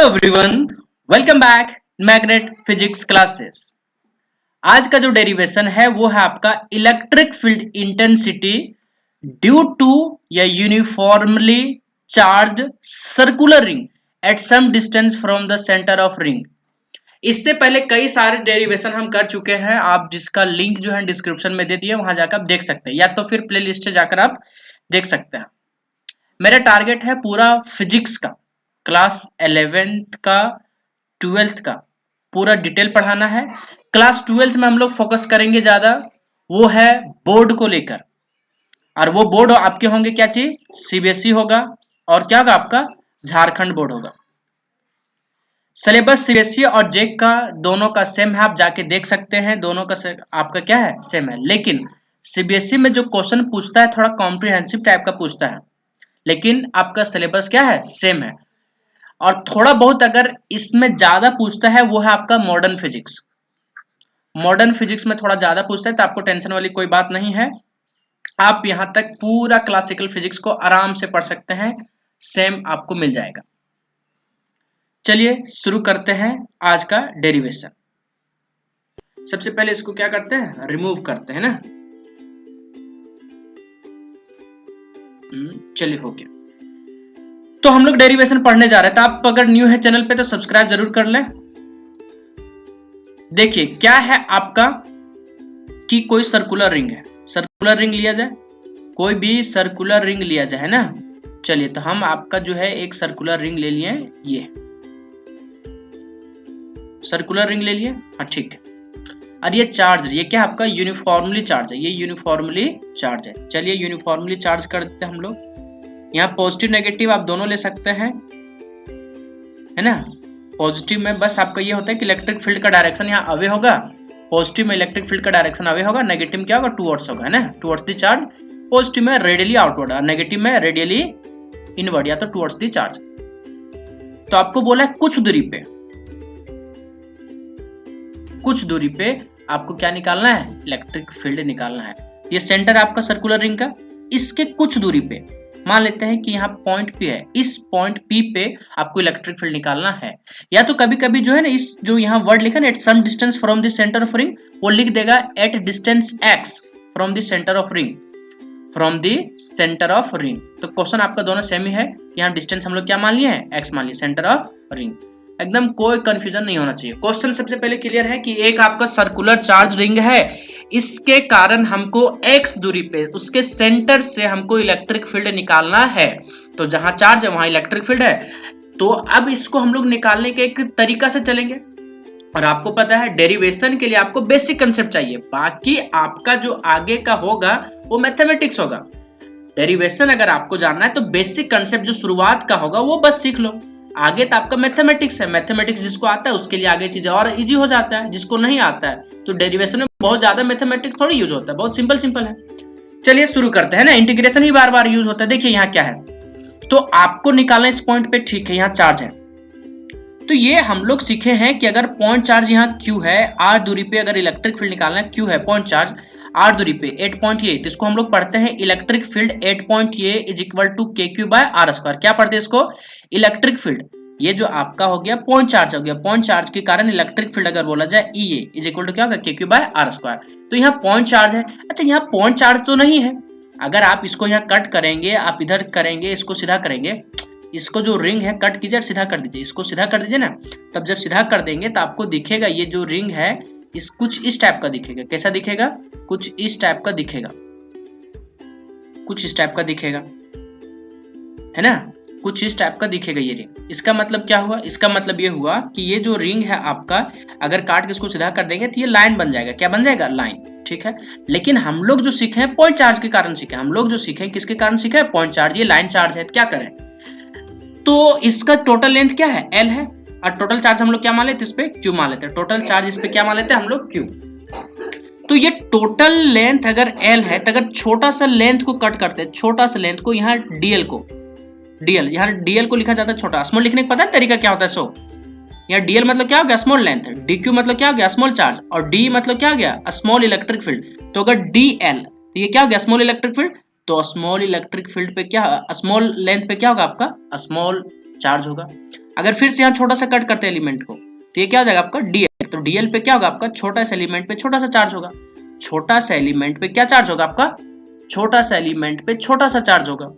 Everyone, welcome back magnet physics classes. आज का जो डेरिवेशन है वो है आपका electric field intensity due to या uniformly charge circular ring at some distance from the centre of ring. इससे पहले कई सारे डेरिवेशन हम कर चुके हैं, आप जिसका लिंक जो है डिस्क्रिप्शन में दे दिए, वहां जाकर आप देख सकते हैं, या तो फिर प्ले लिस्ट से जाकर आप देख सकते हैं। मेरा टारगेट है पूरा फिजिक्स का, क्लास 11th का 12th का पूरा डिटेल पढ़ाना है। क्लास 12th में हम लोग फोकस करेंगे ज्यादा, वो है बोर्ड को लेकर, और वो बोर्ड आपके होंगे क्या चीज, सीबीएसई होगा और क्या होगा आपका झारखंड बोर्ड होगा। सिलेबस सीबीएसई और जेक का दोनों का सेम है, आप जाके देख सकते हैं, दोनों का आपका क्या है, सेम है। लेकिन सीबीएसई में जो क्वेश्चन पूछता है थोड़ा कॉम्प्रिहेंसिव टाइप का पूछता है, लेकिन आपका सिलेबस क्या है, सेम है। और थोड़ा बहुत अगर इसमें ज्यादा पूछता है वो है आपका मॉडर्न फिजिक्स। मॉडर्न फिजिक्स में थोड़ा ज्यादा पूछता है तो आपको टेंशन वाली कोई बात नहीं है, आप यहां तक पूरा क्लासिकल फिजिक्स को आराम से पढ़ सकते हैं, सेम आपको मिल जाएगा। चलिए शुरू करते हैं आज का डेरिवेशन। सबसे पहले इसको क्या करते हैं, रिमूव करते हैं ना। चलिए हो गया। तो हम लोग डेरिवेशन पढ़ने जा रहे हैं, तो आप अगर न्यू है चैनल पे तो सब्सक्राइब जरूर कर लें। देखिए क्या है आपका कि कोई सर्कुलर रिंग है, सर्कुलर रिंग लिया जाए, कोई भी सर्कुलर रिंग लिया जाए, है ना। चलिए तो हम आपका जो है एक सर्कुलर रिंग ले लिए, ये सर्कुलर रिंग ले लिए, हाँ ठीक है। और ये चार्ज, ये क्या आपका यूनिफॉर्मली चार्ज है, ये यूनिफॉर्मली चार्ज है। चलिए यूनिफॉर्मली चार्ज कर देते हैं हम लोग। यहाँ पॉजिटिव नेगेटिव आप दोनों ले सकते हैं, है ना। पॉजिटिव में बस आपका ये होता है कि इलेक्ट्रिक फील्ड का डायरेक्शन यहाँ अवे होगा, पॉजिटिव में इलेक्ट्रिक फील्ड का डायरेक्शन अवे होगा, नेगेटिव में क्या होगा, टुवर्ड्स होगा, है ना, टुवर्ड्स द चार्ज। पॉजिटिव में रेडियली आउटवर्ड और नेगेटिव में रेडियली इनवर्ड या तो टुवर्ड्स द चार्ज। तो आपको बोला है कुछ दूरी पे आपको क्या निकालना है, इलेक्ट्रिक फील्ड निकालना है। ये सेंटर आपका सर्कुलर रिंग का, इसके कुछ दूरी पे मान लेते हैं कि यहाँ पॉइंट P है, इस पॉइंट P पे आपको इलेक्ट्रिक फील्ड निकालना है। या तो कभी कभी जो है ना, इस जो यहाँ वर्ड लिखा ना, at some distance from the centre of ring, वो लिख देगा at distance x from the centre of ring, from the centre of ring. तो क्वेश्चन आपका दोनों सेम ही है, यहाँ डिस्टेंस हम लोग क्या मान लिए हैं, x मान लिए, सेंटर ऑफ रिंग। एकदम कोई कंफ्यूजन नहीं होना चाहिए। क्वेश्चन सबसे पहले क्लियर है कि एक आपका सर्कुलर चार्ज रिंग है, इसके कारण हमको x दूरी पे उसके सेंटर से हमको इलेक्ट्रिक फील्ड निकालना है। तो जहां चार्ज है वहां इलेक्ट्रिक फील्ड है। तो अब इसको हम लोग निकालने के एक तरीका से चलेंगे, और आपको पता है डेरिवेशन के लिए आपको बेसिक कंसेप्ट चाहिए, बाकी आपका जो आगे का होगा वो मैथमेटिक्स होगा। डेरिवेशन अगर आपको जानना है तो बेसिक कंसेप्ट जो शुरुआत का होगा वो बस सीख लो, आगे तो आपका मैथमेटिक्स है। मैथमेटिक्स जिसको आता है उसके लिए आगे चीजें और इजी हो जाता है, जिसको नहीं आता है तो डेरिवेशन में बहुत ज्यादा मैथमेटिक्स थोड़ी यूज होता है, बहुत सिंपल है। चलिए शुरू करते हैं ना, इंटीग्रेशन ही बार बार यूज होता है। देखिए यहाँ क्या है, तो आपको निकालना इस पॉइंट पे, ठीक है, यहाँ चार्ज है। तो ये हम लोग सीखे हैं कि अगर पॉइंट चार्ज यहाँ Q है, r दूरी पे अगर इलेक्ट्रिक फील्ड निकालना है, Q है पॉइंट चार्ज r दूरी पे 8 पॉइंट ये, तो इसको हम लोग पढ़ते हैं इलेक्ट्रिक फील्ड 8 पॉइंट ये is equal to KQ by r square. क्या पढ़ते हैं इसको, इलेक्ट्रिक फील्ड। ये जो आपका हो गया पॉइंट चार्ज हो गया, पॉइंट चार्ज के कारण इलेक्ट्रिक फील्ड अगर बोला जाए EA इज इक्वल टू क्या होगा, KQ बाय r स्क्वायर। तो यहाँ पॉइंट चार्ज है। अच्छा यहाँ पॉइंट चार्ज तो नहीं है, अगर आप इसको यहाँ कट करेंगे, आप इधर करेंगे, इसको सीधा करेंगे, इसको जो रिंग है कट कीजिए, सीधा कर दीजिए, इसको सीधा कर दीजिए ना, तब जब सीधा कर देंगे तो आपको दिखेगा ये जो रिंग है इस कुछ इस टाइप का दिखेगा। कैसा दिखेगा, कुछ इस टाइप का दिखेगा, कुछ इस टाइप का दिखेगा, है ना, कुछ इस टाइप का दिखेगा ये रिंग। इसका मतलब क्या हुआ, इसका मतलब ये हुआ कि ये जो रिंग है आपका, अगर काट के इसको सीधा कर देंगे तो ये लाइन बन जाएगा। क्या बन जाएगा, लाइन, ठीक है। लेकिन हम लोग जो सीखे हैं पॉइंट चार्ज के कारण सीखे, हम लोग जो सीखे किसके कारण सीखे, पॉइंट चार्ज। ये लाइन चार्ज है, तो क्या करें, तो इसका टोटल लेंथ क्या है, L है, और टोटल चार्ज हम लोग क्या मान लेते हैं, इस पे Q मान लेते हैं। टोटल चार्ज इस पे क्या मान लेते हैं हम लोग, Q। तो ये टोटल लेंथ अगर L है, तो अगर छोटा सा लेंथ को कट करते हैं, छोटा सा लेंथ को, यहाँ DL को, DL यहाँ DL को लिखा जाता है छोटा, स्मॉल लिखने का पता है तरीका क्या होता है। सो यहाँ DL मतलब क्या हो गया, स्मॉल लेंथ, DQ मतलब क्या हो गया, स्मॉल चार्ज, और D मतलब क्या हो गया, स्मॉल इलेक्ट्रिक फील्ड। तो अगर DL तो ये क्या हो गया, स्मॉल इलेक्ट्रिक फील्ड। तो स्मॉल इलेक्ट्रिक फील्ड पे क्या, स्मॉल लेंथ पे क्या होगा आपका, स्मॉल चार्ज होगा। अगर फिर से यहाँ छोटा सा कट करते हैं एलिमेंट को तो ये क्या हो जाएगा आपका डीएल। तो डीएल पे क्या होगा आपका छोटा सा एलिमेंट पे छोटा सा चार्ज होगा। छोटा सा एलिमेंट पे क्या चार्ज होगा आपका, छोटा सा एलिमेंट पे छोटा सा चार्ज होगा,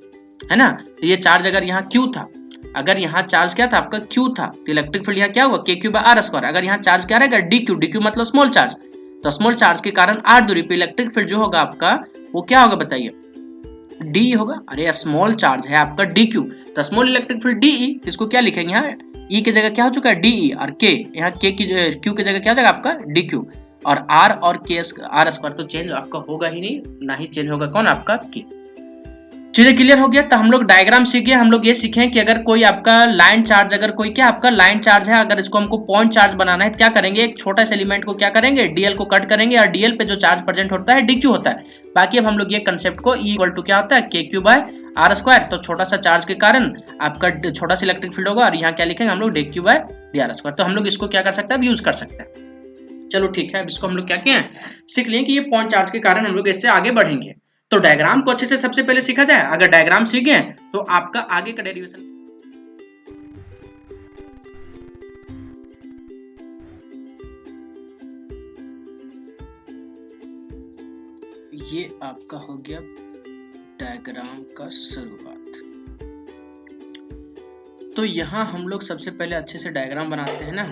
है ना। तो ये चार्ज अगर यहाँ क्यू था, अगर यहाँ चार्ज क्या था आपका क्यू था, तो इलेक्ट्रिक फील्ड यहाँ क्या होगा के क्यू बाय आर स्क्वायर। अगर यहाँ चार्ज क्या रहेगा डी क्यू, डी क्यू मतलब स्मॉल चार्ज, तो स्मॉल चार्ज के कारण आर दूरी पे इलेक्ट्रिक फील्ड जो होगा आपका वो क्या होगा बताइए, डी होगा। अरे स्मॉल चार्ज है आपका डी क्यू, तो स्मॉल इलेक्ट्रिक फील्ड डीई, इसको क्या लिखेंगे यहाँ ई की जगह क्या हो चुका है डीई, और के यहाँ के की क्यू की जगह क्या हो जाएगा आपका डी क्यू, और आर और के आर स्क्वायर तो चेंज आपका होगा ही नहीं, ना ही चेंज होगा कौन आपका के। चीजें क्लियर हो गया। तो हम लोग डायग्राम सीख गए, हम लोग ये सीखे कि अगर कोई आपका लाइन चार्ज, अगर कोई क्या आपका लाइन चार्ज है, अगर इसको हमको पॉइंट चार्ज बनाना है तो क्या करेंगे, एक छोटा सा एलिमेंट को क्या करेंगे डीएल को कट करेंगे, और डीएल पे जो चार्ज प्रेजेंट होता है डीक्यू होता है। बाकी अब हम लोग ये कंसेप्ट को ई इक्वल टू क्या होता है के क्यू बाय आर स्क्वायर, तो छोटा सा चार्ज के कारण आपका छोटा सा इलेक्ट्रिक फील्ड होगा, और यहाँ क्या लिखेंगे हम लोग D Q by D R square. तो हम लोग इसको क्या कर सकते हैं, यूज कर सकते हैं। चलो ठीक है, अब इसको हम लोग क्या किए सीख लिए कि ये पॉइंट चार्ज के कारण हम लोग इससे आगे बढ़ेंगे। तो डायग्राम को अच्छे से सबसे पहले सीखा जाए, अगर डायग्राम सीख गए तो आपका आगे का डेरिवेशन। ये आपका हो गया डायग्राम का शुरुआत। तो यहाँ हम लोग सबसे पहले अच्छे से डायग्राम बनाते हैं ना।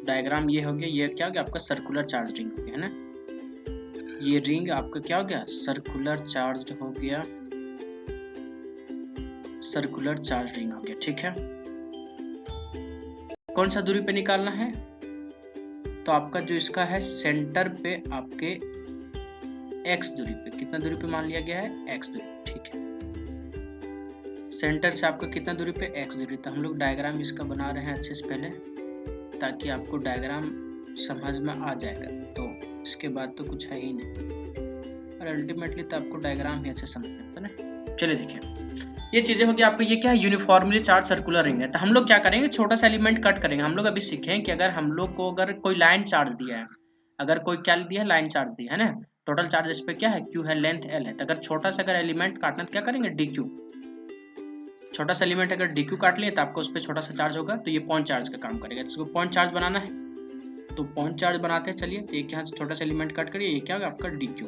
डायग्राम ये हो गया, ये क्या हो गया आपका सर्कुलर चार्ज रिंग हो गया, है ना। ये रिंग आपका क्या हो गया सर्कुलर चार्ज हो गया, सर्कुलर चार्ज रिंग हो गया, ठीक है। कौन सा दूरी पे निकालना है, तो आपका जो इसका है सेंटर पे आपके एक्स दूरी पे, कितना दूरी पे मान लिया गया है एक्स दूरी, ठीक है। सेंटर से आपका कितना दूरी पे एक्स दूरी। तो हम लोग डायग्राम इसका बना रहे हैं अच्छे से पहले, ताकि आपको डायग्राम समझ में आ जाएगा, तो इसके बाद तो कुछ है ही नहीं, और अल्टीमेटली तो आपको डायग्राम ही अच्छे समझ में आता है ना। चलिए देखिए, ये चीजें होगी आपको, ये क्या है यूनिफॉर्मली चार्ज सर्कुलर रिंग है। तो हम लोग क्या करेंगे, छोटा सा एलिमेंट कट करेंगे। हम लोग अभी सीखें कि अगर हम लोग को अगर कोई लाइन चार्ज दिया है, अगर कोई क्या दिया है लाइन चार्ज दिया है ना, टोटल चार्ज इस पे क्या है क्यू है, लेंथ एल है। तो अगर छोटा सा अगर एलिमेंट काटना तो क्या करेंगे डी क्यू, छोटा सा एलिमेंट अगर डी क्यू काट लिए तो आपको उस पर छोटा सा चार्ज होगा, तो ये पॉइंट चार्ज का काम करेगा। इसको पॉइंट चार्ज बनाना है तो पॉइंट चार्ज बनाते हैं। चलिए, तो एक यहाँ से छोटा सा एलिमेंट कट करिए, ये क्या होगा आपका डी क्यू।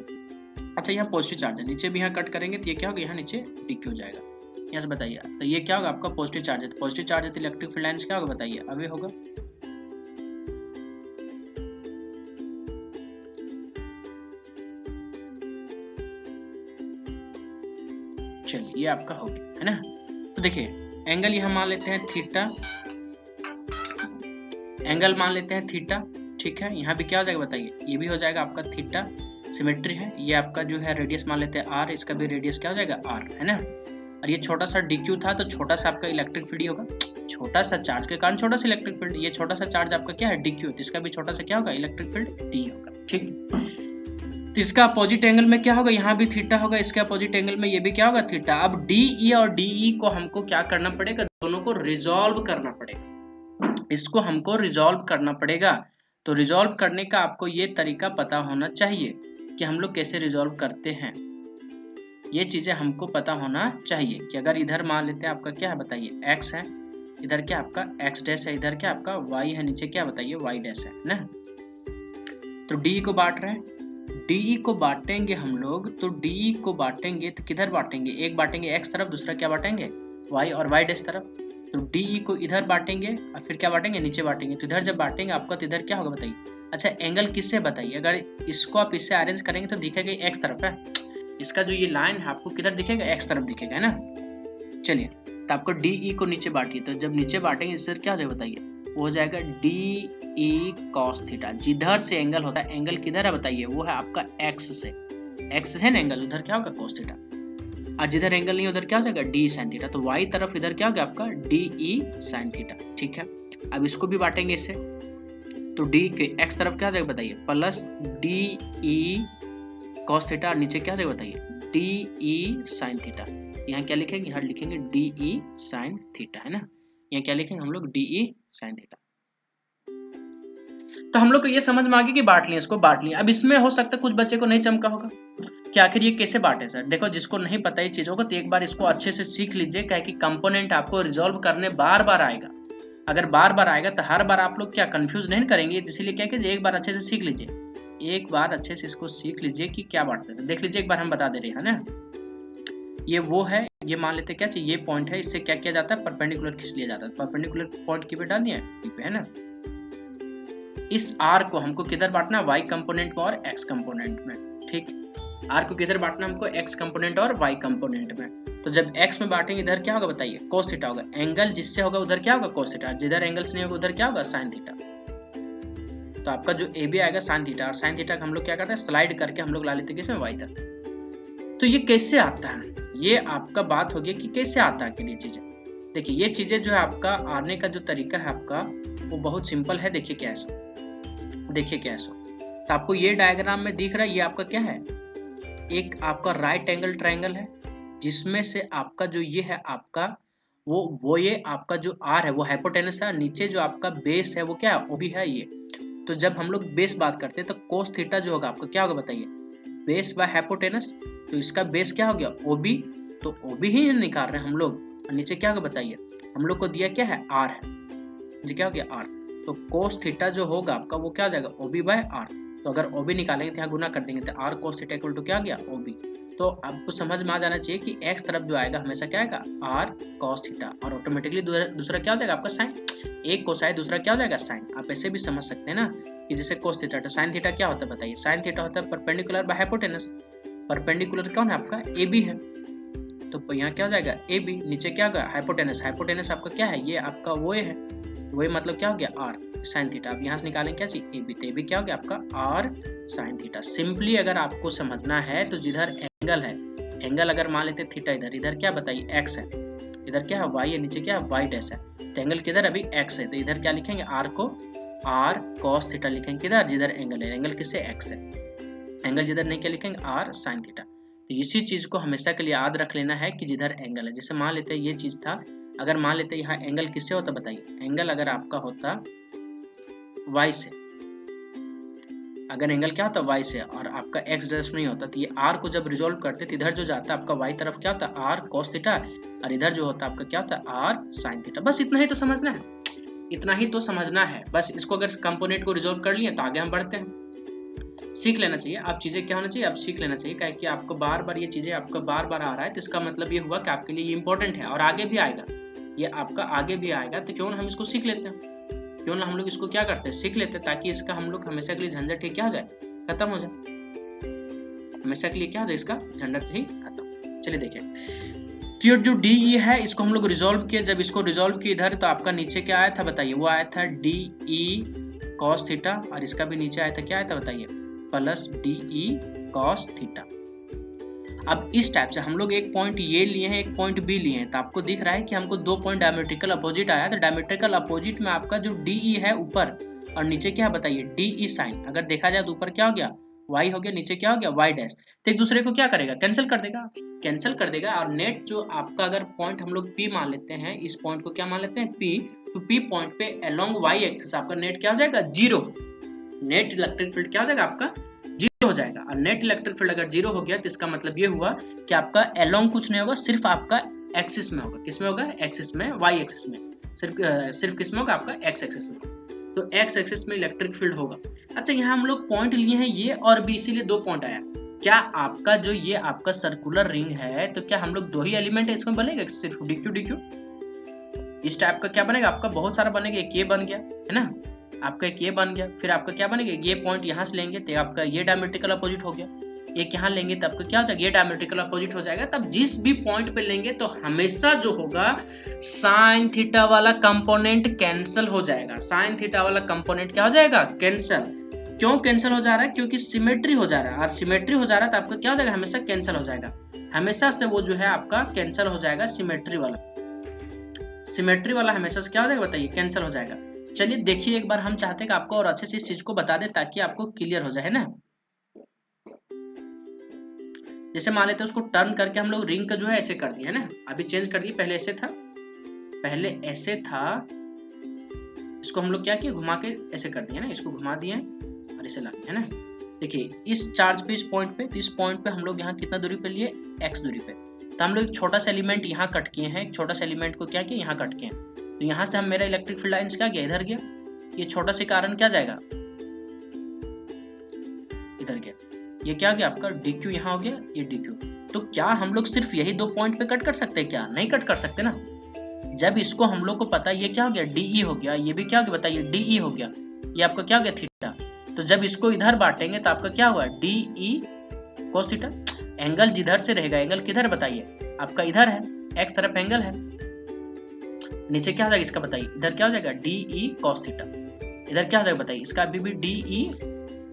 अच्छा, यहाँ पॉजिटिव चार्ज है, नीचे भी यहाँ कट करेंगे तो ये क्या होगा, यहाँ नीचे डी क्यू हो जाएगा। यहाँ से बताइए, तो ये क्या होगा आपका पॉजिटिव चार्ज है, तो पॉजिटिव चार्ज है तो इलेक्ट्रिक फील्ड लाइंस क्या होगा बताइए, अवे होगा। चलिए, ये आपका हो गया, है ना। तो देखिए, एंगल यहाँ मान लेते हैं थीटा, एंगल मान लेते हैं थीटा, ठीक है। यहाँ भी क्या हो जाएगा बताइए, ये भी हो जाएगा आपका थीटा, सिमेट्री है। ये आपका जो है रेडियस मान लेते हैं आर, इसका भी रेडियस क्या हो जाएगा आर, है ना। और ये छोटा सा डीक्यू था, तो छोटा सा आपका इलेक्ट्रिक फील्ड होगा, छोटा सा चार्ज के कारण छोटा सा इलेक्ट्रिक फील्ड। ये छोटा सा चार्ज आपका क्या है डीक्यू, तो इसका भी छोटा सा क्या होगा इलेक्ट्रिक फील्ड डी होगा, ठीक। तो इसका अपोजिट एंगल में क्या होगा, यहाँ भी थीटा होगा, इसके अपोजिट एंगल में ये भी क्या होगा थीटा। अब डीई और डीई को हमको क्या करना पड़ेगा, दोनों को रिजॉल्व करना पड़ेगा, इसको हमको रिजॉल्व करना पड़ेगा। तो रिजॉल्व करने का आपको ये तरीका पता होना चाहिए कि हम लोग कैसे रिजॉल्व करते हैं, ये चीजें हमको पता होना चाहिए। कि अगर इधर मान लेते हैं आपका क्या है बताइए x है, इधर क्या आपका x डैश है, इधर क्या आपका y है, नीचे क्या बताइए y डैश है ना। तो d को बांट रहे हैं, डी को बांटेंगे हम लोग, तो डी को बांटेंगे तो किधर बांटेंगे, एक बांटेंगे x तरफ, दूसरा क्या बांटेंगे y और y डैश तरफ। तो डी को इधर बांटेंगे और फिर क्या बांटेंगे नीचे बांटेंगे। तो इधर जब बांटेंगे आपका तो इधर क्या होगा बताइए। अच्छा, एंगल किससे बताइए, अगर इसको आप इससे अरेंज करेंगे तो दिखेगा x तरफ है, इसका जो ये लाइन है आपको किधर दिखेगा x तरफ दिखेगा, है ना। चलिए, तो आपको डी को नीचे बांटिए, तो जब नीचे बांटेंगे इससे क्या हो जाएगा बताइए, वो हो जाएगा डी ई कॉस थीटा। जिधर से एंगल होता है, एंगल किधर है बताइए, वो है आपका x से, x है ना एंगल, उधर क्या होगा कॉस थीटा, और जिधर एंगल नहीं उधर क्या हो जाएगा डी साइन थीटा। तो y तरफ इधर क्या हो गया आपका डी ई साइन थीटा, ठीक है। अब इसको भी बांटेंगे इससे, तो डी के x तरफ क्या हो जाएगा बताइए plus D E cos theta, और नीचे क्या हो जाएगा बताइए डी ई साइन थीटा। यहाँ क्या लिखेंगे, यहाँ लिखेंगे डी ई साइन थीटा, है ना। यहाँ क्या लिखेंगे हम लोग डी ई साइन थीटा। तो हम लोग को ये समझ में आ गया कि बांट लिया, इसको बांट लिया। अब इसमें हो सकता है कुछ बच्चे को नहीं चमका होगा कि आखिर ये कैसे बांटे सर। देखो जिसको नहीं पता ये चीजों को तो एक बार इसको अच्छे से सीख लीजिए, क्या कि कंपोनेंट आपको रिजॉल्व करने बार बार आएगा। अगर बार बार आएगा तो हर बार आप लोग क्या कंफ्यूज नहीं करेंगे, इसीलिए क्या कीजिए एक बार अच्छे से सीख लीजिए, एक बार अच्छे से इसको सीख लीजिए कि क्या बांटते हैं। देख लीजिए एक बार हम बता दे रहे हैं ना, ये वो है, ये मान लेते क्या चाहिए, ये पॉइंट है, इससे क्या किया जाता है, परपेंडिकुलर खींच लिया जाता है। परपेंडिकुलर पॉइंट की पे डाल दिया है ना। इस आर को हमको किधर बांटना है, वाई कंपोनेंट में और एक्स कंपोनेंट में। ठीक, आर को किधर बांटना हमको, एक्स कंपोनेंट और वाई कंपोनेंट में। तो जब एक्स में बांटेंगे इधर क्या होगा बताइए, कोस थीटा होगा। एंगल जिससे होगा उधर क्या होगा, कोस थीटा। जिधर एंगल्स नहीं होगा उधर क्या होगा, साइन थीटा। तो आपका जो ए बी आएगा साइन थीटा, और साइन थीटा का हम लोग क्या करते हैं, स्लाइड करके हम लोग ला लेते हैं किसमें, वाई तक। तो ये कैसे आता है, ये आपका बात होगी कि कैसे आता है ये चीजें। देखिए ये चीजें जो है आपका आने का जो तरीका है आपका वो बहुत सिंपल है। देखिए क्या है सो, देखिए क्या है सो। तो आपको ये डायग्राम में दिख रहा है, ये आपका क्या है, एक आपका राइट एंगल ट्रायंगल है, जिसमें से आपका जो ये है आपका वो ये आपका जो आर है वो हाइपोटेनस है, नीचे जो आपका बेस है वो क्या है, वो भी है ये। तो जब हम लोग बेस बात करते हैं तो कोस थीटा जो होगा आपका क्या होगा बताइए, बेस बाय हाइपोटेनस। तो इसका बेस क्या हो गया, ओबी। तो ओबी ही निकाल रहे हैं हम लोग, और नीचे क्या होगा बताइए, हम लोग को दिया क्या है, आर है, ये क्या हो गया, आर। तो कोस थीटा जो होगा आपका वो क्या हो जाएगा, ओबी बाय आर। तो अगर ओबी निकालेंगे तो यहाँ गुना कर देंगे, तो R cos theta equal to क्या हो गया, ओबी। तो आपको समझ में आ जाना चाहिए कि एक्स तरफ जो आएगा हमेशा क्या आएगा, आर कोस थीटा, और ऑटोमेटिकली दूसरा क्या हो जाएगा आपका साइन। एक कोसाइन दूसरा क्या हो जाएगा, साइन। आप ऐसे भी समझ सकते हैं ना कि जैसे कोस थीटा, तो साइन थीटा क्या होता है बताइए, साइन थीटा होता है परपेंडिकुलर बाय हाइपोटेनस। परपेंडिकुलर कौन है आपका, ए बी है। तो यहाँ क्या हो जाएगा, ए बी, नीचे क्या होगा, हाइपोटेनस। हाइपोटेनस आपका क्या है, ये आपका वो है, वही मतलब क्या हो गया, आर साइन थीटा। अब यहाँ से निकालेंगे क्या चाहिए, ए बी। तो ए बी क्या हो गया आपका, आर साइन थीटा। सिंपली अगर आपको समझना है तो जिधर एंगल है, एंगल अगर मान लेते थीटा, इधर क्या बताइए, एक्स है, इधर क्या है, वाई है, नीचे क्या है, वाई डैश है। तो एंगल किधर अभी एक्स है, तो इधर क्या लिखेंगे, आर को आर कॉस थीटा लिखेंगे किधर, जिधर एंगल है। एंगल किससे, एक्स है। एंगल जिधर नहीं क्या लिखेंगे, आर साइन थीटा। तो इसी चीज को हमेशा के लिए याद रख लेना है कि जिधर एंगल है, जैसे मान लेते हैं ये चीज था, अगर मान लेते यहाँ एंगल किससे होता बताइए, एंगल अगर आपका होता y से, अगर एंगल क्या होता y से, और आपका x डायरेक्शन नहीं होता, तो ये r को जब रिजोल्व करते तो इधर जो जाता आपका y तरफ क्या होता, r cos थीटा, और इधर जो होता आपका क्या होता, r sin थीटा। बस इतना ही तो समझना है, इतना ही तो समझना है बस। इसको अगर कंपोनेंट को रिजोल्व कर लिए तो आगे हम बढ़ते हैं। सीख लेना चाहिए आप चीजें, क्या होना चाहिए, आप सीख लेना चाहिए, कि आपको बार बार ये चीजें आपको बार बार आ रहा है, तो इसका मतलब ये हुआ कि आपके लिए ये इंपॉर्टेंट है और आगे भी आएगा, ये आपका आगे भी आएगा। तो क्यों ना हम इसको सीख लेते हैं, क्यों ना हम लोग इसको क्या करते हैं, सीख लेते हैं, ताकि इसका हम लोग हमेशा के लिए झंझट ही क्या हो जाए, खत्म हो जाए। हमेशा के लिए क्या हो जाए, इसका झंझट ही खत्म। चलिए देखिए, तो जो डी ई है इसको हम लोग रिजोल्व किए। जब इसको रिजोल्व किए इधर, तो आपका नीचे क्या आया था बताइए, वो आया था डी ई कॉस थीटा, और इसका भी नीचे आया था, क्या आया था बताइए, plus D E cos theta. अब इस टाइप से हम लोग एक पॉइंट ये लिए हैं, एक पॉइंट बी लिए हैं, तो आपको दिख रहा है कि हमको दो पॉइंट डायमेट्रिकल अपोजिट आया। तो डायमेट्रिकल अपोजिट में आपका जो डी ई है ऊपर, और नीचे क्या बताइए, डी ई साइन। अगर देखा जाए तो ऊपर क्या हो गया, y हो गया, नीचे क्या हो गया, y डैश। तो एक दूसरे को क्या करेगा, कैंसिल कर देगा, कैंसिल कर देगा। और नेट जो आपका अगर पॉइंट हम लोग P मान लेते हैं, इस पॉइंट को क्या मान लेते हैं, P, तो P पॉइंट पे अलोंग y एक्सिस आपका नेट क्या हो जाएगा, जीरो। नेट इलेक्ट्रिक फील्ड क्या हो जाएगा आपका, जीरो हो जाएगा। और नेट इलेक्ट्रिक फील्ड अगर जीरो हो गया तो इसका मतलब ये हुआ कि आपका अलोंग कुछ नहीं होगा, सिर्फ आपका एक्सिस में होगा। किस में होगा, एक्सिस में, y एक्सिस में, सिर्फ किस में होगा, आपका x एक्सिस में। तो x एक्सिस में इलेक्ट्रिक फील्ड होगा। अच्छा, यहाँ हम लोग पॉइंट लिए हैं ये और b, इसीलिए दो पॉइंट आया। क्या आपका जो ये आपका सर्कुलर रिंग है, तो क्या हम लोग दो ही एलिमेंट है इसमें बनेगा, सिर्फ dq dq? इस टाइप का क्या बनेगा आपका, बहुत सारा बनेगा। एक ये बन गया है ना, आपका एक ये बन गया, फिर आपका क्या बनेगा, ये पॉइंट यहाँ से लेंगे तो आपका ये डायमेट्रिकल अपोजिट हो गया, एक यहाँ लेंगे तब आपका क्या हो जाएगा, ये डायमेट्रिकल अपोजिट हो जाएगा। तब जिस भी पॉइंट पे लेंगे तो हमेशा जो होगा साइन थीटा वाला कंपोनेंट कैंसिल हो जाएगा। साइन थीटा वाला कंपोनेंट क्या हो जाएगा, कैंसिल। क्यों कैंसिल हो जा रहा है, क्योंकि सिमेट्री हो जा रहा है, और सिमेट्री हो जा रहा है तो आपका क्या हो जाएगा, हमेशा कैंसिल हो जाएगा। हमेशा से वो जो है आपका कैंसिल हो जाएगा, सिमेट्री वाला। सिमेट्री वाला हमेशा से क्या हो जाएगा बताइए, कैंसिल हो जाएगा। चलिए देखिए एक बार, हम चाहते हैं कि आपको और अच्छे से इस चीज को बता दे ताकि आपको क्लियर हो जाए ना। जैसे मान लेते हैं उसको टर्न करके हम लोग रिंग का जो है ऐसे कर दिया है ना, अभी चेंज कर दिए, पहले ऐसे था, पहले ऐसे था, इसको हम लोग क्या किए, घुमा के ऐसे कर दिया ना, इसको घुमा दिए और ऐसे ला दिया है ना। देखिए इस चार्ज पे, इस पॉइंट पे, तो इस पॉइंट पे हम लोग यहाँ कितना दूरी पे लिए, x दूरी पे। तो हम लोग एक छोटा सा एलिमेंट यहाँ कट किए हैं, एक छोटा सा एलिमेंट को क्या किया, यहाँ कट किए हैं। तो यहाँ से हम मेरा इलेक्ट्रिक फील्ड लाइन्स क्या गया, इधर गया। ये छोटा सा कारण क्या जाएगा, इधर गया। ये क्या गया आपका dq, यहाँ हो गया ये dq। तो क्या हम लोग सिर्फ यही 2 पॉइंट पे कट कर सकते हैं क्या, नहीं कट कर सकते ना। जब इसको हम लोग को पता है ये क्या हो गया, de हो गया, ये भी क्या हो गया बताइए, de हो गया, ये आपका क्या हो गया थीटा। तो जब इसको इधर बांटेंगे तो आपका क्या हुआ, de cos थीटा। एंगल जिधर से रहेगा, एंगल किधर बताइए, आपका इधर है, x तरफ एंगल है। नीचे क्या हो जाएगा इसका बताइए, इधर क्या हो जाएगा de cos थीटा। इधर क्या हो जाएगा बताइए, इसका अभी भी de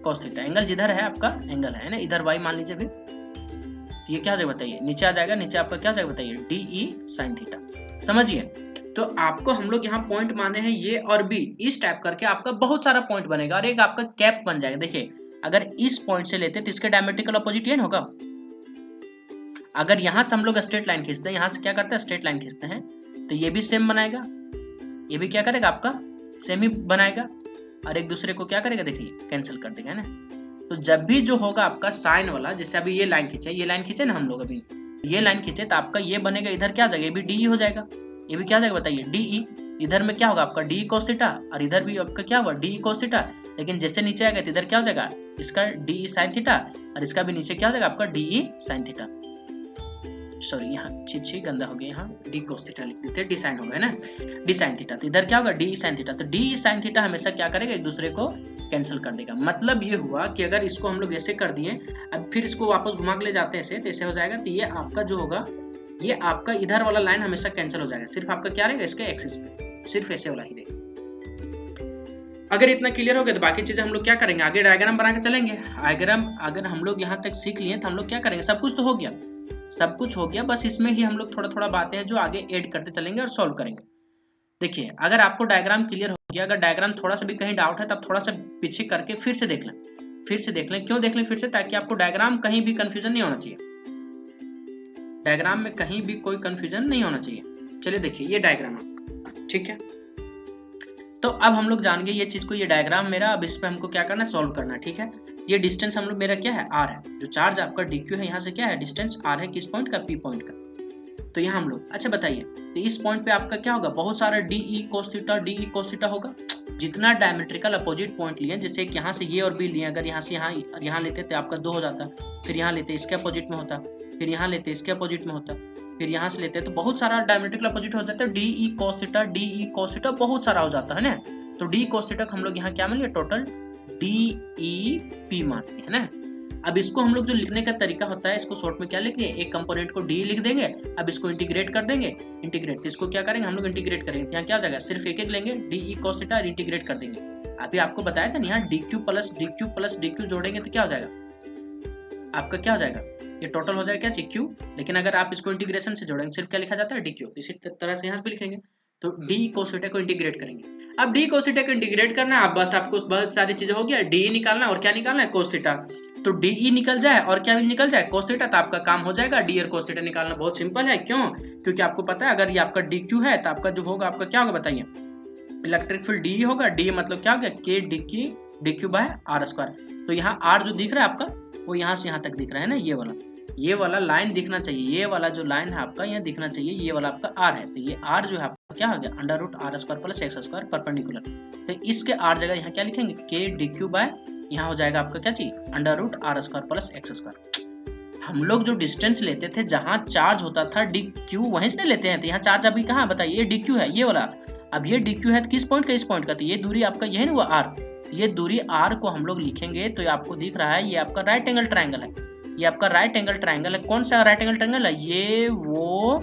cos थीटा। एंगल जिधर है आपका एंगल है ना, इधर y मान लीजिए भी, तो ये क्या हो जाएगा बताइए, नीचे आ जाएगा, नीचे आपका क्या हो जाएगा बताइए, de sin थीटा। समझिए। तो आपको हम लोग यहाँ पॉइंट माने हैं ये और बी, इस टाइप करके आपका बहुत सारा पॉइंट बनेगा और एक आपका कैप बन जाएगा। देखिए अगर इस पॉइंट से लेते तो इसके डायमेट्रिकल अपोजिट ये होगा। अगर यहाँ से हम लोग स्ट्रेट लाइन खींचते हैं, यहाँ से क्या करते हैं स्ट्रेट लाइन खींचते हैं, तो ये भी सेम बनाएगा, ये भी क्या करेगा आपका सेम ही बनाएगा, और एक दूसरे को क्या करेगा देखिए कैंसिल कर देगा, है ना। तो जब भी जो होगा आपका साइन वाला, जैसे अभी ये लाइन खींचे, ये लाइन खींचे ना हम लोग, अभी ये लाइन खींचे तो आपका ये बनेगा, इधर क्या आ जाएगा, ये भी डी हो जाएगा, ये भी क्या आ जाएगा बताइए डी। इधर में क्या होगा आपका डी cos थीटा, और इधर भी आपका क्या होगा डी cos थीटा। लेकिन जैसे नीचे आएगा तो इधर क्या हो जाएगा इसका डी sin थीटा, और इसका भी नीचे क्या हो जाएगा आपका डी sin थीटा। सॉरी यहाँ छी गंदा हो गया, यहाँ डी cos थीटा लिख देते, डी sin होगा, है ना, डी sin थीटा। तो इधर क्या होगा डी sin थीटा। तो डी sin थीटा हमेशा क्या करेगा, एक दूसरे को कैंसिल कर देगा। मतलब ये हुआ कि अगर इसको हम लोग ऐसे कर दिए, अब फिर इसको वापस घुमा के ले जाते हैं ऐसे, तो ऐसे हो जाएगा। तो ये आपका जो होगा, ये आपका इधर वाला लाइन हमेशा कैंसिल हो जाएगा, सिर्फ आपका क्या रहेगा इसके एक्सिस पे, सिर्फ ऐसे वाला ही रहेगा। अगर इतना क्लियर हो गया तो बाकी चीजें हम लोग क्या करेंगे, आगे डायग्राम बना के चलेंगे। डायग्राम अगर हम लोग यहाँ तक सीख लिए तो हम लोग क्या करेंगे, सब कुछ तो हो गया, सब कुछ हो गया, बस इसमें ही हम लोग थोड़ा थोड़ा बातें हैं जो आगे ऐड करते चलेंगे और सॉल्व करेंगे। देखिए अगर आपको डायग्राम क्लियर हो गया, अगर डायग्राम थोड़ा सा भी कहीं डाउट है तब थोड़ा सा पीछे करके फिर से देख लें, फिर से देख लें। क्यों देख लें फिर से, ताकि आपको डायग्राम कहीं भी कंफ्यूजन नहीं होना चाहिए, डायग्राम में कहीं भी कोई कंफ्यूजन नहीं होना चाहिए। चलिए देखिए ये डायग्राम है, ठीक है। तो अब हम लोग जान गए ये चीज को, ये डायग्राम मेरा, अब इस पे हमको क्या करना है, सॉल्व करना है, ठीक है। ये डिस्टेंस हम लोग मेरा क्या है, r है, जो चार्ज आपका dq है, यहाँ से क्या है डिस्टेंस r है, किस पॉइंट का, p पॉइंट का। तो यहाँ हम लोग अच्छा बताइए, तो इस पॉइंट पे आपका क्या होगा, बहुत सारा de cos थीटा होगा। जितना डायमेट्रिकल अपोजिट पॉइंट लिए, जैसे कि यहाँ से ये और b लिए, अगर यहाँ से यहाँ लेते तो आपका 2 हो जाता, फिर यहाँ लेते इसके अपोजिट में होता, फिर यहाँ लेते इसके अपोजिट में होता, फिर यहाँ से लेते तो बहुत सारा डायमेट्रिकल अपोजिट हो जाता है, de cos थीटा बहुत सारा हो जाता है ना। तो de cos थीटा हम लोग यहाँ क्या मान लिया, टोटल dep मान लिया, है ना। अब इसको हम लोग जो लिखने का तरीका होता है, इसको शॉर्ट में क्या लिख लिए, एक कंपोनेंट को d लिख देंगे, अब इसको इंटीग्रेट कर देंगे, इंटीग्रेट इसको क्या करेंगे हम लोग, इंटीग्रेट करेंगे, यहाँ क्या हो जाएगा, सिर्फ एक लेंगे de cos थीटा और इंटीग्रेट कर देंगे। अभी आपको बताया था ना, यहाँ dq प्लस dq जोड़ेंगे तो क्या हो जाएगा आपका, क्या हो जाएगा, ये टोटल हो जाएगा क्या q। लेकिन अगर आप इसको इंटीग्रेशन से जोड़ेंगे, सिर्फ क्या लिखा जाता है dq, इसी तरह से यहाँ से भी लिखेंगे। तो d cos थीटा को इंटीग्रेट करेंगे। अब d cos थीटा को इंटीग्रेट करना है, अब बस आपको बहुत सारी चीजें हो गया, d निकालना और क्या निकालना है, cos थीटा। तो de निकल जाए और क्या भी निकल जाए, cos थीटा, तो आपका काम हो जाएगा। d और cos थीटा निकालना बहुत सिंपल है, क्यों, क्योंकि आपको पता है अगर ये आपका dq है तो आपका जो होगा आपका क्या होगा बताइए, इलेक्ट्रिक फील्ड d होगा। d मतलब क्या हो गया, k dq by r square. तो यहाँ r जो दिख रहा है आपका, वो यहाँ से यहाँ तक दिख रहा है ना, ये वाला लाइन दिखना चाहिए, ये वाला जो लाइन है आपका यहाँ दिखना चाहिए, ये वाला आपका r है। तो ये r जो है आपका क्या हो गया, under root r square plus x square perpendicular. तो इसके r जगह यहाँ क्या लिखेंगे, k dq बाय, यहाँ हो जाएगा आपका क्या चीज, under root r square plus x square. हम लोग जो डिस्टेंस लेते थे, जहाँ चार्ज होता था dq, वहीं से लेते हैं। तो यहाँ चार्ज अभी कहाँ बताइए, ये dq है, ये वाला। अब ये dq है तो किस पॉइंट का, इस पॉइंट का। तो ये दूरी आपका ये है ना वो r, ये दूरी r को हम लोग लिखेंगे तो आपको दिख रहा है ये आपका राइट एंगल ट्रायंगल है, ये आपका राइट एंगल ट्रायंगल है। कौन सा राइट एंगल ट्रायंगल है, ये वो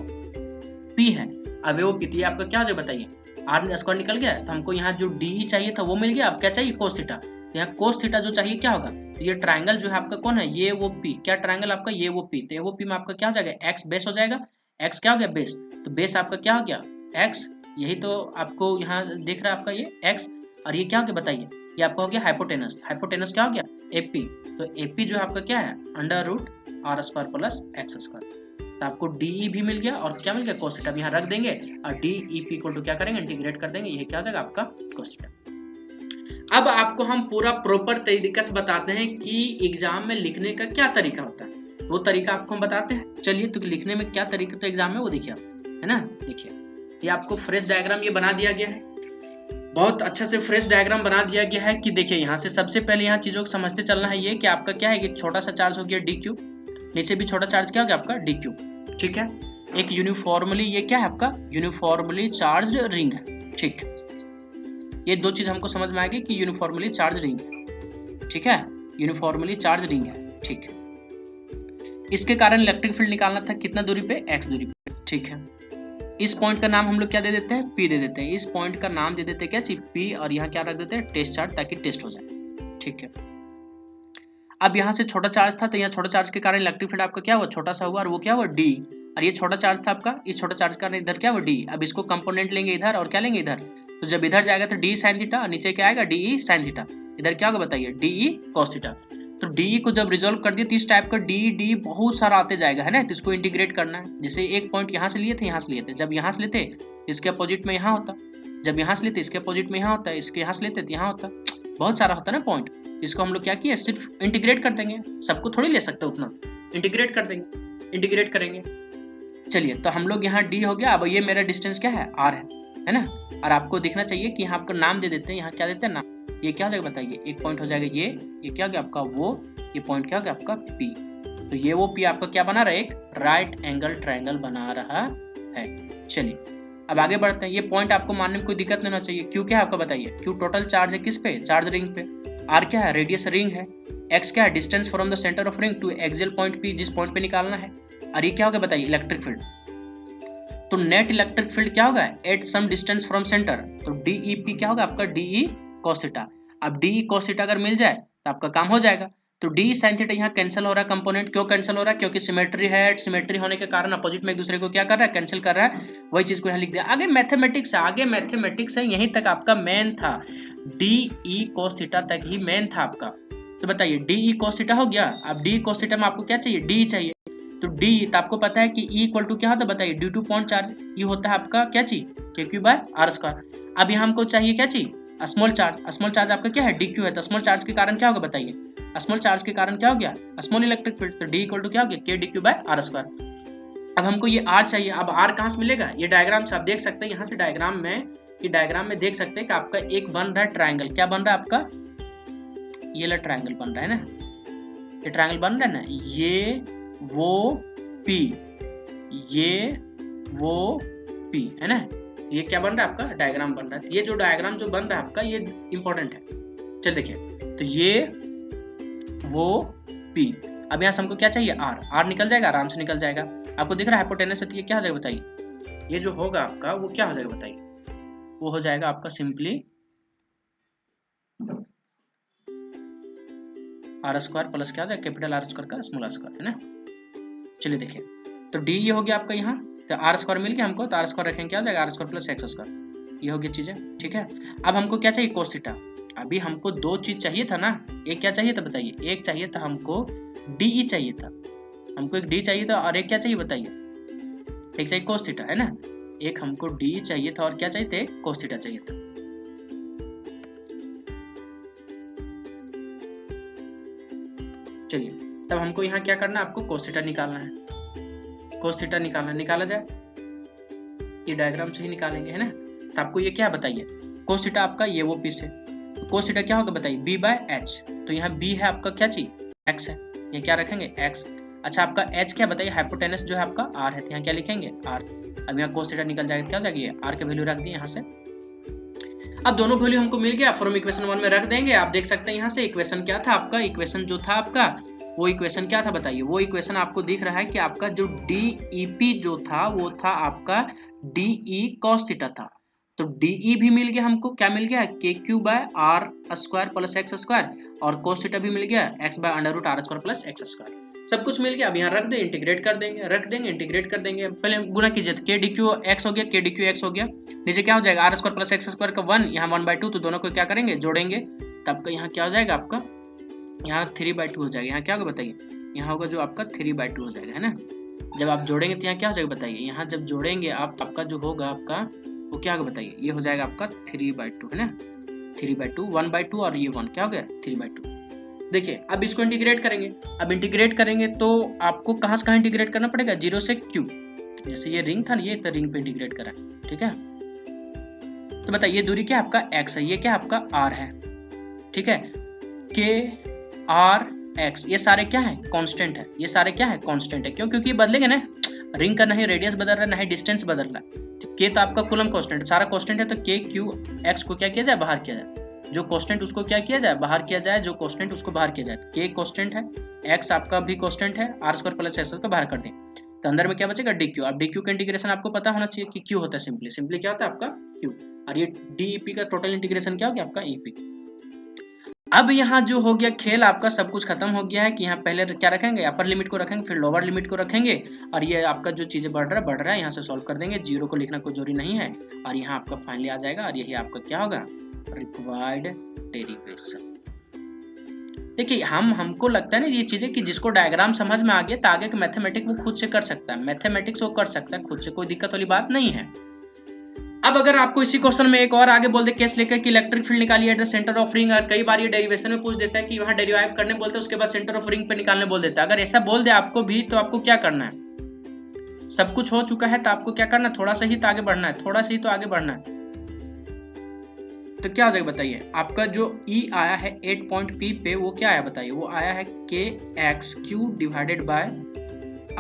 p है। अब ये वो p, ये आपका क्या हो जाए बताइए, r स्क्वायर निकल गया। तो हमको यहाँ जो d चाहिए था वो मिल गया। अब क्या चाहिए, cos थीटा। यहाँ cos थीटा जो चाहिए क्या होगा, तो ये ट्रायंगल जो है आपका कौन है, ये वो p, क्या ट्रायंगल आपका, ये वो p। तो ये वो p में आपका क्या हो जाएगा, x बेस हो जाएगा, x क्या हो गया बेस। तो बेस आपका क्या हो गया x, यही तो आपको यहाँ दिख रहा है आपका ये x, और ये क्या हो गया बताइए, ये आपका हो गया हाइपोटेनस। हाइपोटेनस क्या हो गया, AP। तो AP जो है आपका क्या है, under root r square plus x square. तो आपको DE भी मिल गया और क्या मिल गया, cos थीटा। यहाँ रख देंगे और DEP को क्या करेंगे, इंटीग्रेट कर देंगे, ये क्या हो जाएगा आपका cos थीटा। अब आपको हम पूरा प्रॉपर तरीके से बताते हैं कि एग्जाम में लिखने का क्या तरीका होता है, वो तरीका आपको हम बताते हैं। चलिए, तो लिखने में क्या तरीका तो एग्जाम में वो देखिए आप, है ना। देखिए ये आपको फ्रेश डायग्राम ये बना दिया गया है, बहुत अच्छा से फ्रेश डायग्राम बना दिया गया है कि देखिए यहाँ से सबसे पहले यहाँ चीजों को समझते चलना है ये कि आपका क्या है, एक छोटा सा चार्ज हो गया डी क्यू, नीचे भी छोटा चार्ज क्या हो गया आपका डी क्यू, ठीक है। एक यूनिफॉर्मली ये क्या है आपका यूनिफॉर्मली चार्ज रिंग है, ठीक। ये दो चीज हमको समझ में आएगी कि यूनिफॉर्मली चार्ज रिंग है, ठीक है, यूनिफॉर्मली चार्ज रिंग है, ठीक। इसके कारण इलेक्ट्रिक फील्ड निकालना था कितना दूरी पे, x दूरी पे, ठीक है। इस पॉइंट का नाम हम लोग क्या दे देते हैं, P दे देते हैं। इस पॉइंट का नाम दे देते हैं क्या चीज, P, और यहाँ क्या रख देते हैं, टेस्ट चार्ज, ताकि टेस्ट हो जाए, ठीक है। अब यहाँ से छोटा चार्ज था तो यहाँ छोटा चार्ज के कारण इलेक्ट्रिक फील्ड आपका क्या हुआ, छोटा सा हुआ, और वो क्या हुआ D, और ये छोटा चार्ज था आपका, इस छोटा चार्ज का इधर क्या हुआ D। अब इसको कंपोनेंट लेंगे इधर और क्या लेंगे इधर, तो जब इधर जाएगा तो डी साइन थीटा, और नीचे क्या आएगा डी साइन थीटा, इधर क्या होगा बताइए डी कॉस थीटा। तो डी को जब रिजोल्व कर दिया तो इस टाइप का डी बहुत सारा आते जाएगा, है ना, तो इसको इंटीग्रेट करना है। जैसे एक पॉइंट यहाँ से लिए थे, यहाँ से लिए थे, जब यहाँ से लेते इसके अपोजिट में यहाँ होता, जब यहाँ से लेते इसके अपोजिट में यहाँ होता, इसके यहाँ से लेते तो यहाँ होता, बहुत सारा होता है ना पॉइंट। इसको हम लोग क्या किया, सिर्फ इंटीग्रेट कर देंगे, सबको थोड़ी ले सकते उतना, इंटीग्रेट कर देंगे, इंटीग्रेट करेंगे। चलिए, तो हम लोग यहाँ डी हो गया। अब ये मेरा डिस्टेंस क्या है, आर है ना, और आपको दिखना चाहिए कि यहाँ आपको नाम दे देते हैं, यहाँ क्या देते हैं नाम, ये क्या हो जाएगा बताइए, एक पॉइंट हो जाएगा ये क्या हो गया आपका वो, ये पॉइंट क्या हो गया आपका P। तो ये वो P आपका क्या बना रहा है, एक राइट एंगल ट्रायंगल बना रहा है। चलिए अब आगे बढ़ते हैं। ये पॉइंट आपको मानने में कोई दिक्कत नहीं होना चाहिए। क्यों क्या है आपका बताइए, क्यों टोटल चार्ज है किस पे, चार्ज रिंग पे। R क्या है, रेडियस रिंग है। X क्या है, distance from the centre of ring to axial point P, जिस पॉइंट पे निकालना है। और ये क्या होगा बताइए, इलेक्ट्रिक फील्ड। तो नेट इलेक्ट्रिक फील्ड क्या होगा, at some distance from center, तो DEP क्या होगा आपका DE cos थीटा। अब DE cos थीटा अगर मिल जाए तो आपका काम हो जाएगा। तो DE sin थीटा यहाँ कैंसिल हो रहा है, कंपोनेंट क्यों कैंसिल हो रहा है, क्योंकि सिमेट्री है, सिमेट्री होने के कारण अपोजिट में एक दूसरे को क्या कर रहा है, कैंसिल कर रहा है। वही चीज को यहाँ लिख दिया। आगे मैथमेटिक्स है, यहीं तक आपका मेन था, DE cos थीटा तक ही मेन था आपका। तो बताइए DE cos थीटा हो गया। अब DE cos थीटा में आपको क्या चाहिए, D चाहिए। तो D तो आपको पता है कि E इक्वल टू क्या होता है बताइए, ड्यू टू पॉइंट चार्ज, ये होता है आपका क्या चीज, KQ बाय R स्क्वायर। अब यहाँ हमको चाहिए क्या चीज, स्मॉल चार्ज। स्मॉल चार्ज आपका क्या है, DQ है। तो स्मॉल चार्ज के कारण क्या होगा बताइए, स्मॉल चार्ज के कारण क्या हो गया, स्मॉल इलेक्ट्रिक फील्ड। तो D इक्वल टू क्या हो गया, KDQ बाय R स्क्वायर। अब हमको ये R चाहिए। अब R कहाँ से मिलेगा, ये डायग्राम से आप देख सकते हैं, यहाँ से डायग्राम में, ये डायग्राम में देख सकते हैं कि आपका एक बन रहा है ट्राइंगल। क्या बन रहा है आपका, ये ला ट्राइंगल बन रहा है ना, ये ट्राइंगल बन रहा है ना, ये वो P, ये वो P है ना। ये क्या बन रहा है आपका, डायग्राम बन रहा है। ये जो डायग्राम जो बन रहा है आपका, ये इंपॉर्टेंट है। चल देखिए, तो ये वो P। अब यहाँ से हमको क्या चाहिए, R निकल जाएगा, आराम से निकल जाएगा। आपको दिख रहा है हाइपोटेनस, ये क्या हो जाएगा बताइए, ये जो होगा आपका वो क्या हो जाएगा बताइए, वो हो जाएगा आपका सिंपली R स्क्वायर प्लस क्या हो जाएगा, कैपिटल R स्क्वायर का स्मॉल R स्क्वायर, है ना। चलिए देखिए, तो D ये हो गया आपका यहाँ, तो R स्क्वायर मिल गया हमको, तो R स्क्वायर रखेंगे क्या हो जाएगा, R square plus X square, ये हो गया चीजें, ठीक है। अब हमको क्या चाहिए, कोस थीटा। अभी हमको दो चीज चाहिए था ना, एक क्या चाहिए था बताइए, एक चाहिए था हमको DE चाहिए था, हमको एक D चाहिए था, और एक क्या चाहिए बताइए, एक चाहिए कोस थीटा, है ना। एक हमको D चाहिए था और क्या चाहिए थे, कोस थीटा चाहिए था। चलिए, तब हमको यहाँ क्या करना है, आपको कोस थीटा निकालना है। कोस थीटा निकाला जाए, ये डायग्राम से ही निकालेंगे, है ना। तो आपको ये क्या बताइए, कोस थीटा आपका ये वो P से, तो कोस थीटा क्या होगा बताइए, B बाय H। तो यहाँ B है आपका क्या चीज, X है, ये क्या रखेंगे X। अच्छा, आपका H क्या बताइए, हाइपोटेनस जो है आपका R है, तो यहाँ क्या लिखेंगे R। अब यहाँ कोस थीटा निकल जाएगा, क्या हो जाएगा, ये R के वैल्यू रख दिए यहाँ से। अब दोनों वैल्यू हमको मिल गया, फ्रॉम इक्वेशन 1 में रख देंगे। आप देख सकते हैं यहाँ से इक्वेशन क्या था आपका, इक्वेशन जो था आपका, वो इक्वेशन क्या था बताइए, वो इक्वेशन आपको दिख रहा है कि आपका जो DEP जो था वो था आपका DE cos थीटा था। तो DE भी मिल गया हमको, क्या मिल गया, KQ by R square plus X square, और cos थीटा भी मिल गया, X by under root R square plus X square. सब कुछ मिल गया। अब यहाँ रख दे, इंटीग्रेट कर देंगे, रख देंगे, इंटीग्रेट कर देंगे। पहले गुना कीजिए, तो KDQ X हो गया, KDQ X हो गया, नीचे क्या हो जाएगा, R square plus X square का 1, यहाँ 1/2, तो दोनों को क्या करेंगे, जोड़ेंगे, तब का यहाँ क्या हो जाएगा आपका, यहाँ 3/2 हो जाएगा। यहाँ क्या होगा बताइए, यहाँ होगा जो आपका 3/2 हो जाएगा, है ना। जब आप जोड़ेंगे तो यहाँ क्या हो जाएगा बताइए, यहाँ जब जोड़ेंगे आप, आपका जो होगा आपका वो क्या होगा बताइए, ये हो जाएगा आपका 3/2, है ना। 3/2, 1/2 और ये 1 क्या हो गया 3/2। देखिए अब इसको इंटीग्रेट करेंगे, अब इंटीग्रेट करेंगे तो आपको कहाँ से कहाँ इंटीग्रेट करना पड़ेगा, 0 से q। जैसे ये रिंग था ना, ये तो रिंग पे इंटीग्रेट करा, ठीक है। तो बताइए ये दूरी क्या आपका x है, ये क्या आपका r है, ठीक है। k r x ये सारे क्या है कांस्टेंट है, ये सारे क्या है कांस्टेंट है। क्यों, क्योंकि ये बदलेंगे ना, रिंग का नहीं रेडियस बदल रहा है ना ही डिस्टेंस बदल रहा है। k तो आपका कूलम कांस्टेंट सारा कांस्टेंट है, तो k q x को क्या किया जाए बाहर किया जाए, जो कांस्टेंट उसको क्या किया जाए बाहर किया जाए, जो कांस्टेंट उसको बाहर किया जाए। k कांस्टेंट है, x आपका भी कांस्टेंट है, r² प्लस s को बाहर कर दें तो अंदर में क्या बचेगा dq। अब dq का इंटीग्रेशन आपको पता होना चाहिए कि q होता है सिंपली क्या होता है आपका q, और ये dep का टोटल इंटीग्रेशन क्या हो गया आपका ep। अब यहाँ जो हो गया खेल आपका सब कुछ खत्म हो गया है कि यहाँ पहले क्या रखेंगे अपर लिमिट को रखेंगे, फिर लोअर लिमिट को रखेंगे, और ये आपका जो चीजें बढ़ रहा है यहाँ से सॉल्व कर देंगे, 0 को लिखना कोई जरूरी नहीं है, और यहाँ आपका फाइनली आ जाएगा, और यही आपका क्या होगा रिक्वायर्ड डेरिवेशन। देखिए हमको लगता है ना ये चीजें कि जिसको डायग्राम समझ में आ गया तो आगे का मैथमेटिक्स वो खुद से कर सकता है, मैथमेटिक्स वो कर सकता है खुद से, कोई दिक्कत वाली बात नहीं है। अब अगर आपको इसी क्वेश्चन में एक और आगे बोल दे केस लेकर कि इलेक्ट्रिक फील्ड निकालिए at the centre of ring, और कई बार ये डेरिवेशन में पूछ देता है कि वहां डेरिवाइव करने बोलते हैं, उसके बाद सेंटर ऑफ रिंग पे निकालने बोल देता है। अगर ऐसा बोल दे आपको भी तो आपको क्या करना है, सब कुछ हो चुका है तो आपको क्या करना है, थोड़ा सा ही तो आगे बढ़ना है, थोड़ा सा ही तो आगे बढ़ना है। तो क्या हो जाएगा बताइए, आपका जो E आया है 8 पॉइंट P पे वो क्या आया बताइए, वो आया है kx³ divided by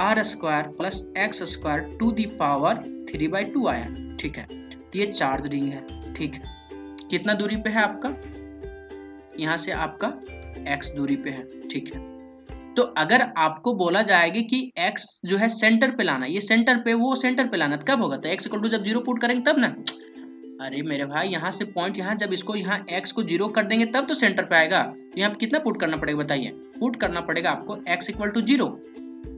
r² plus x² to the power 3/2 आया, ठीक है। तो ये चार्ज रिंग है, ठीक है। कितना दूरी पे है आपका, यहाँ से आपका x दूरी पे है, ठीक है। तो अगर आपको बोला जाएगा कि x जो है सेंटर पे लाना, ये सेंटर पे वो सेंटर पे लाना, कब होगा, तो x इक्वल टू जब 0 पुट करेंगे तब ना। अरे मेरे भाई यहाँ से पॉइंट यहाँ जब इसको यहाँ x को 0 कर देंगे तब तो सेंटर पे आएगा। तो यहाँ कितना पुट करना पड़ेगा बताइए, पुट करना पड़ेगा आपको x इक्वल टू 0,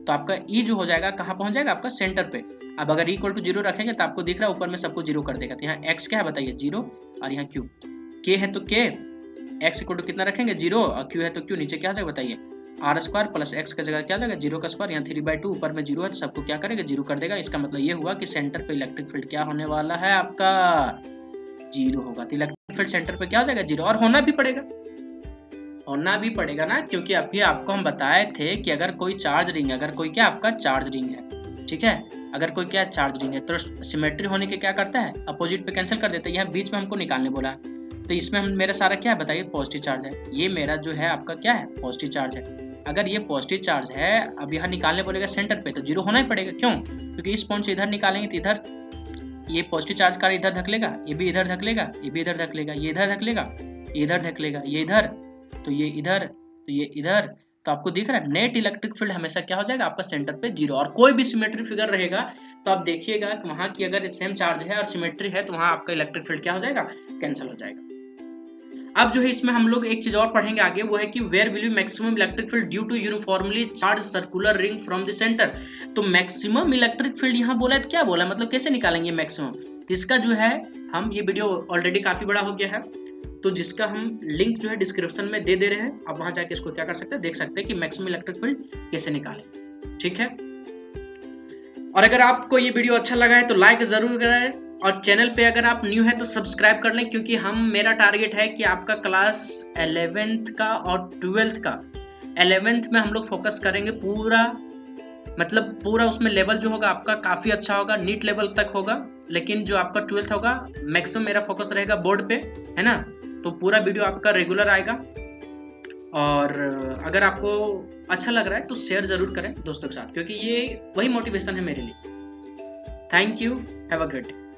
तो आपका E जो हो जाएगा कहाँ पहुंच जाएगा आपका सेंटर पे। अब अगर E इक्वल टू 0 रखेंगे तो आपको दिख रहा है ऊपर में सबको 0 कर देगा, तो यहाँ x क्या है बताइए 0, और यहाँ q, k है तो k, x इक्वल टू कितना रखेंगे 0, और q है तो q, नीचे क्या हो जाएगा बताइए r² प्लस x का जगह क्या हो जाएगा 0 का स्क्वायर, यहाँ 3/2 ऊपर में 0 है तो सबको क्या करेगा 0 कर देगा। इसका मतलब ये हुआ कि सेंटर पे इलेक्ट्रिक फील्ड क्या होने वाला है आपका 0 होगा। तो इलेक्ट्रिक फील्ड सेंटर पे क्या हो जाएगा 0, और होना भी पड़ेगा ना, क्योंकि अभी आपको हम बताए थे कि अगर कोई चार्ज रिंग है, अगर कोई क्या आपका चार्ज रिंग है, ठीक है, अगर कोई क्या चार्ज रिंग है तो सिमेट्री होने के क्या करता है अपोजिट पे कैंसिल कर देता है। यहाँ बीच में हमको निकालने बोला, तो इसमें हम मेरा सारा क्या है बताइए पॉजिटिव चार्ज है, ये मेरा जो है आपका क्या है पॉजिटिव चार्ज है। अगर ये पॉजिटिव चार्ज है, अब यहाँ निकालने बोलेगा सेंटर पे, तो 0 होना ही पड़ेगा। क्यों, क्योंकि इस पॉइंट से इधर निकालेंगे तो इधर ये पॉजिटिव चार्ज का इधर धकेलेगा, ये भी इधर धकेलेगा, ये भी इधर धकेलेगा, ये इधर धकेलेगा, ये इधर धकेलेगा, ये इधर, तो ये इधर, तो ये इधर। तो आपको दिख रहा है नेट इलेक्ट्रिक फील्ड हमेशा क्या हो जाएगा आपका सेंटर पे 0। और कोई भी सिमेट्री फिगर रहेगा तो आप देखिएगा कि वहां की अगर सेम चार्ज है और सिमेट्री है तो वहां आपका इलेक्ट्रिक फील्ड क्या हो जाएगा कैंसिल हो जाएगा। अब जो है इसमें हम लोग एक चीज और पढ़ेंगे आगे, वो है कि where will be maximum electric field due to uniformly charge circular ring from the center. तो मैक्सिमम इलेक्ट्रिक फील्ड यहाँ बोला है तो क्या बोला, मतलब कैसे निकालेंगे मैक्सिमम। इसका जो है हम ये वीडियो ऑलरेडी काफी बड़ा हो गया है, तो जिसका हम लिंक जो है डिस्क्रिप्शन में दे रहे हैं, आप वहां जाके इसको क्या कर सकते हैं देख सकते हैं कि मैक्सिमम इलेक्ट्रिक फील्ड कैसे निकालें, ठीक है। और अगर आपको ये वीडियो अच्छा लगा है तो लाइक जरूर करें, और चैनल पे अगर आप न्यू है तो सब्सक्राइब कर लें, क्योंकि मेरा टारगेट है कि आपका क्लास 11th का और 12th का, 11th में हम लोग फोकस करेंगे पूरा, मतलब पूरा उसमें लेवल जो होगा आपका काफी अच्छा होगा, नीट लेवल तक होगा। लेकिन जो आपका 12th होगा मैक्सिमम मेरा फोकस रहेगा बोर्ड पे, है ना। तो पूरा वीडियो आपका रेगुलर आएगा, और अगर आपको अच्छा लग रहा है तो शेयर जरूर करें दोस्तों के साथ, क्योंकि ये वही मोटिवेशन है मेरे लिए। Thank you, have a great day.